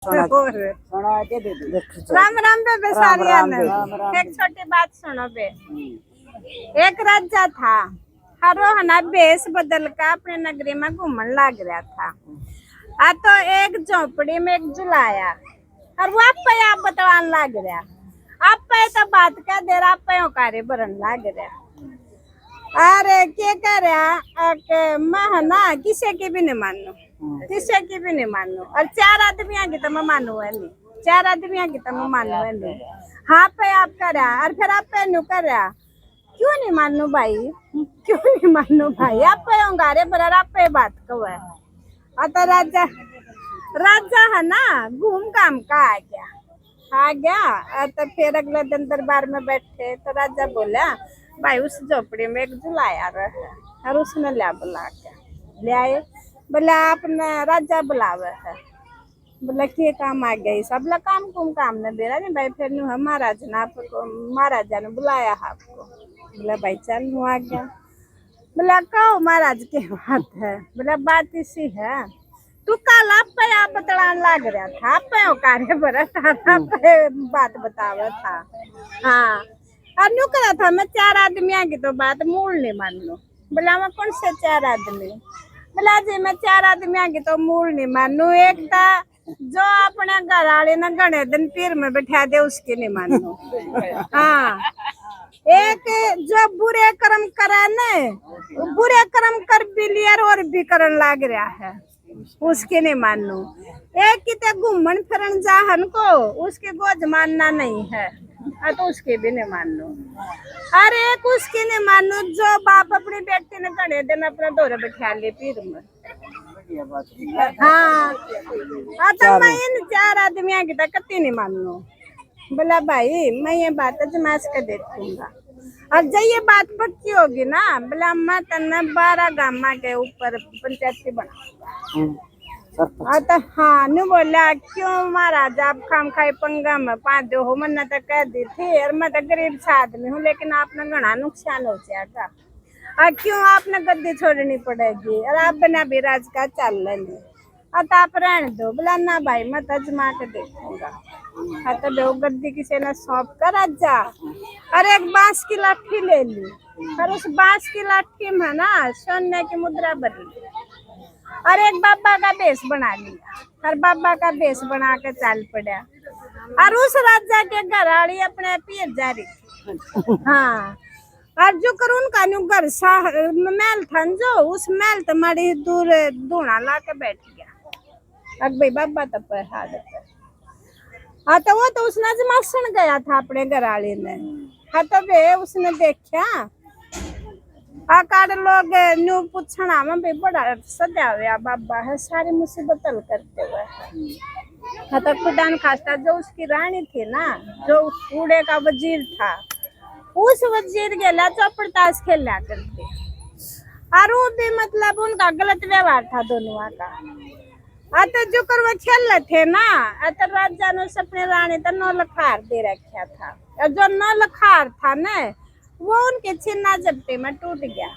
राम राम बे सारिया ने एक छोटी बात सुनो बे। एक राजा था, हर रोहना बेस बदल का अपने नगरी में घूमने लग रहा था। आ तो एक झोपड़ी में एक जुलाया और वो आप बतवान लग रहा। आप तो बात क्या दे रहा, आप कार्य बरन लग रहा। अरे क्या कर रहा मैं ना किसी की भी नहीं मानू, किसी की भी नहीं मानू। और चार आदमियों की तो मैं मानू है नहीं, चार आदमियों की तो मैं मानू है नहीं। हाँ पे आप कर रहा और फिर आप पे न्यू कर रहा। क्यों नहीं मानू भाई, क्यों नहीं मानू भाई? आप पे होंगे बराबर, आप पे बात कहो है। तो राजा राजा है ना घूम काम का आ गया। तो फिर अगले दिन दरबार में बैठे तो राजा बोला भाई उस झोपड़ी में एक जुलाया रहा और उसने लिया बुला के ले आए। बोला आपने राजा बुलावे है। बोला के काम आ गई सब ला काम ने दे रहा नहीं भाई। फिर नु महाराज ने आपको महाराजा ने बुलाया आपको। बोला भाई चल नु आ गया। बोला कहो महाराज के बात है। बोला बात इसी है, तू कल आप पे आप बतलान लग रहा था, आप पे कार्य बरा था, आप पे बात बतावा था। हाँ और न्यू करा था मैं चार आदमियों की तो बात मूल नहीं मान लो। बोला मैं कौन से चार आदमी? बोला जी मैं चार आदमियों की तो मूल नहीं मानू। एक था जो अपने घर वाले ने घने दिन पीर में बैठा दे उसकी नहीं मानू। हाँ एक जो बुरे कर्म करा ने बुरे कर्म कर भी लिया और भी करन लग रहा है उसके नहीं मानू। एक किते घूमन फिरन जाहन को उसके गोज मानना नहीं है तो उसके भी नहीं मानू। अरे एक उसकी नहीं मानू जो बाप अपनी बेटी ने घने दिन अपना दौरे बैठा ले पीर में। हाँ तो मैं इन चार आदमियों की तक कती नहीं मानू। बोला भाई मैं ये बात जमाश कर देखूंगा और जब ये बात पक्की होगी ना बोला मैं तन्ने 12 गामा के ऊपर पंचायती बना। हाँ नु बोला क्यों महाराज आप खाम खाई पंगा में पा दो हो मन तो कह दी थी और मैं तो गरीब सा आदमी हूँ लेकिन आपने घना नुकसान हो जाएगा और क्यों आपने गद्दी छोड़नी पड़ेगी और आप बिना भी राज का चल लेंगे। अब आप रहने दो। बोला ना भाई मैं तो अजमा के देखूंगा। तो दो गद्दी किसी ने सौंप कर राजा और एक बांस की लाठी ले ली और उस बांस की लाठी में ना सोने की मुद्रा भर ली और एक बाबा का बेस बना लिया और बाबा का बेस बना के चल पड़ा और उस राजा के घर वाली अपने पीर जा रही। हाँ और जो कर उनका न्यू घर महल था जो उस महल तुम्हारी दूर धूना ला के बैठ गया। अब भाई बाबा तब पर हालत है। हाँ तो वो तो उसने जमासन गया था अपने घर वाले ने। हाँ तो वे उसने देखा आकार लोग न्यू पूछना में भी बड़ा सजा हुआ बाबा है सारी मुसीबत हल करते हुए। हाँ तो खुदान खास्ता जो उसकी रानी थी ना जो कूड़े का वजीर था उस वजीर गेला चौपड़ताश खेला करते और वो भी मतलब उनका गलत व्यवहार था दोनों का। तो जो कर वो खेल रहे थे ना तो राजा ने अपने रानी तो 9 लखार दे रखा था और जो 9 लखार था ना वो उनके छिन्ना झपटे में टूट गया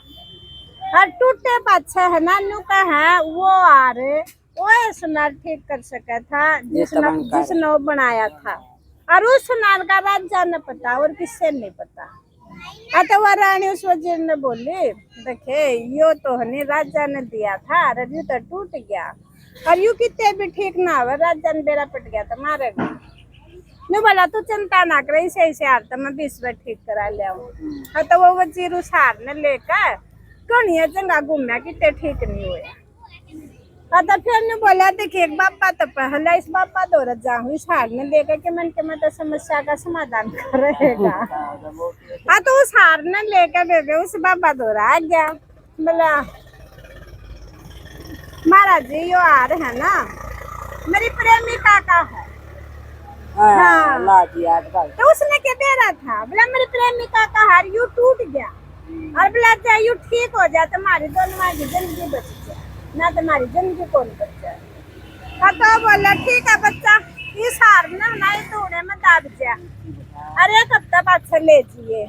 और टूटे पाछे है ना न्यू का है वो आर वो सुनार ठीक कर सका था जिसने बनाया था और उस सुनार का राजा ने पता और किससे नहीं पता। तो वह रानी उस वजीर ने बोली देखे यो तो नहीं राजा ने दिया था और यू तो टूट गया और यू कितने भी ठीक ना हुआ राजा ने बेरा पट गया था मारेगा। नु बोला तू चिंता ना करे इसे इसे हार तो मैं 20 बार ठीक करा ले आऊं। तो वो वजीर उस हार ने लेकर कौनिया जंगा घूमना कितने ठीक नहीं हुए। तो फिर ने बोला देखिए एक बापा तो पहला इस बापा दौरत जाऊँ इस हार ने लेकर के मन के मैं तो समस्या का समाधान कर रहेगा। हाँ तो उस हार ने लेकर बेबे उस बाबा दौरा आ गया। बोला महाराज जी यो हार है ना मेरी प्रेमिका का है। हाँ तो उसने क्या दे रहा था? बोला मेरी प्रेमिका का हार यू टूट गया और बोला चाहे यू ठीक हो जाए तुम्हारी दोनों की जिंदगी बच जाए ना तुम्हारी जिंदगी कौन बच जाए। तो बोला ठीक है बच्चा इस हार ने हमारे तोड़े में दाब गया अरे एक हफ्ता पाछा ले जिए।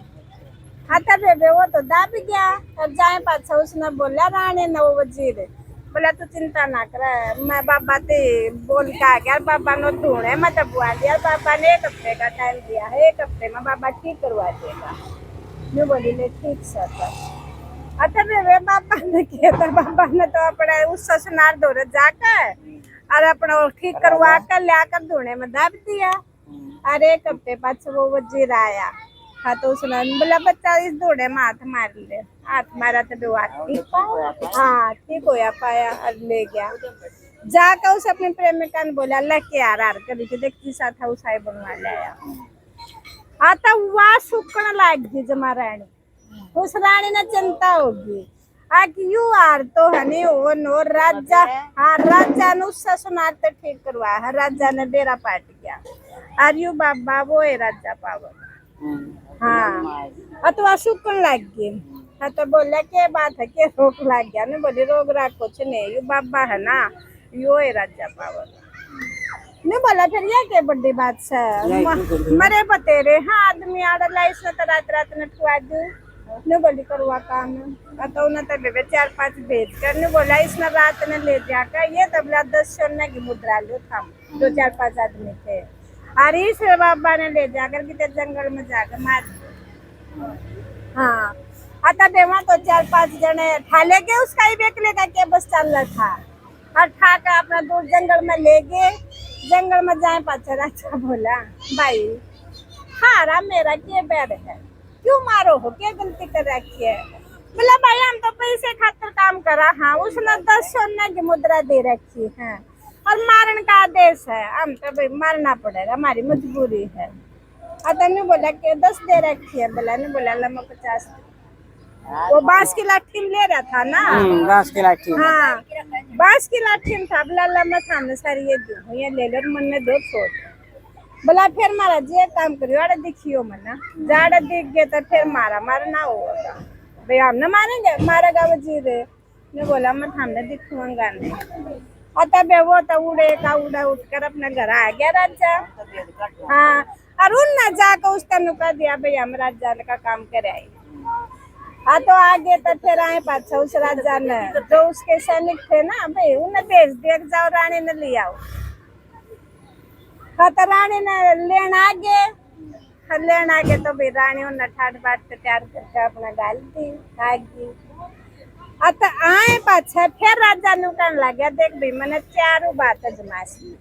हाँ तो बेबे वो तो दाब गया और जाए पाछा उसने बोला रानी ने वो वजीर बोला तू चिंता ना कर, मैं बाबा ते बोल के आ गया, बाबा ने ढूंढे मैं दबवा दिया, बाबा ने 1 हफ्ते का टाइम दिया है, 1 हफ्ते में बाबा ठीक करवा देगा। मैं बोली ले ठीक सर। अच्छा वे बाबा ने किया था, बाबा ने तो अपने उस ससुराल दौरे जाकर और अपना ठीक करवा कर लाकर धोने में दाब दिया। अरे 1 हफ्ते बाद वो वजीर आया, हाँ तो उसने बोला बच्चा इस दौड़े में हाथ मार ले, हाथ मारा तो बेवार हाँ ठीक होया पाया और ले गया। जाकर उसे अपने प्रेमिका ने बोला अल्लाह के आर करी थी देखती सा था उसाई बनवा लाया। आता हुआ सुकण लाग गई जमा रानी, उस रानी ने चिंता होगी यू आर तो हनी हो नो राजा। हाँ राजा ने उससे सुनार तो ठीक करवाया है, राजा ने डेरा पाट गया और यू बाबा वो है राजा पावर। हाँ अथवा सुकन लग गई। हाँ तो बोला के बात है के रोग लग गया ने बोली रोग राग कुछ नहीं, यू बाबा है ना यो है राजा पावर। नहीं बोला फिर ये के बड़ी बात से मरे बतेरे। हाँ आदमी आड़ला इसने तो रात रात ने ठुआ दू ने बोली करवा काम तो उन्हें तो बेबे 4-5 भेज कर ने बोला इसने रात ने ले जाकर ये तबला 10 सोने की मुद्रा लो था, 2-4-5 आदमी थे और इस बाबा ने ले जाकर कितने जंगल में जाकर मार दिया। हाँ आता बेवा तो 4-5 जने ठाले के उसका ही बेच लेगा के बस चल रहा था और ठा कर अपना दूर जंगल में ले गए। जंगल में जाए पाचा राजा बोला भाई हारा मेरा क्या बैड है, क्यों मारो हो, क्या गलती कर रखी है। बोला भाई हम तो पैसे खातिर काम करा। हाँ उसने 10 सोने की मुद्रा दे रखी है और मारने का आदेश है, हम तो भाई मारना पड़ेगा, हमारी मजबूरी है। अतः ने बोला कि 10 दे रखी है। बोला ने बोला लम्बा 50 वो बांस की लाठी में ले रहा था ना, बांस की लाठी। हाँ बांस की लाठी में था। बोला लम्बा थाने सर ये दो ये ले लो मन में दो छोड़। बोला फिर मारा जे काम करियो अरे दिखियो मना जाड़ा दिख गए तो फिर मारा मारना होगा भाई हम न मारेंगे मारेगा वजीर ने बोला मैं हमने दिखूंगा नहीं। अतः बे वो तो उड़े का उड़ा उठकर अपने घर आ गया राजा। हाँ और उन न जाकर उसका नुका दिया भाई हम राजा का काम करे आई। हाँ तो आगे तो फिर आए पाछा उस राजा ने जो उसके सैनिक थे ना भाई उन्हें भेज दिया जाओ रानी ने ले आओ। हाँ तो रानी ने लेना आगे तो भाई रानी उन्हें ठाट बाट के तैयार करके अपना डाल दी आगे। अत आए पाछा फिर राजा नु कहने लग गया देख भाई मैंने 4 बात अजमाई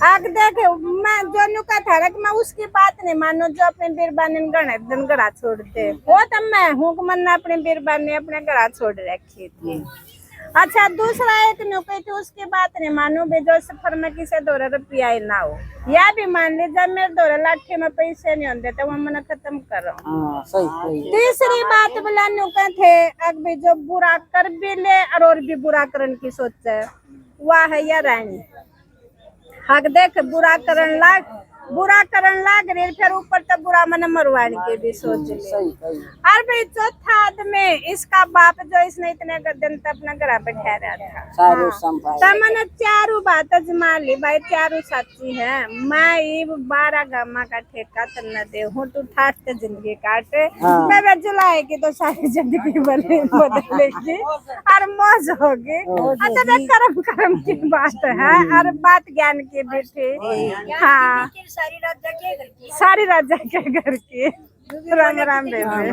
आग देख मैं जो नुका था ना कि मैं उसकी बात नहीं मानो जो अपने बीरबानी गणे दिन गड़ा छोड़ दे वो तो मैं हूँ कि मैंने अपनी बीरबानी अपने गड़ा छोड़ रखी थी। अच्छा दूसरा एक नुके थी उसकी बात नहीं मानो भी जो सफर में किसी 2 रुपया ही ना हो या भी मान ली जब मेरे 2 लाठी में पैसे नहीं होते तो वो मैंने खत्म करो। तीसरी बात बोला नुके थे अब भी जो बुरा कर भी ले और भी बुरा करने की सोच है वह है या रानी। हक देख बुरा करण लाग रही फिर ऊपर तो बुरा मन मरवाने के भी सोच ले। और भाई चौथा आदमी इसका बाप जो इसने इतने दिन तक अपना घर बैठा रहा था तो मैंने 4 बात अजमा ली भाई 4 सच्ची है। मैं 12 गामा का ठेका तन्ना दे हूँ तू ठाट जिंदगी काटे मैं जुलाई की तो सारी जिंदगी बदलेगी और मौज होगी। अच्छा कर्म की बात है और बात ज्ञान की भी थी। हाँ सारी राजा के घर की राम राम बेबे।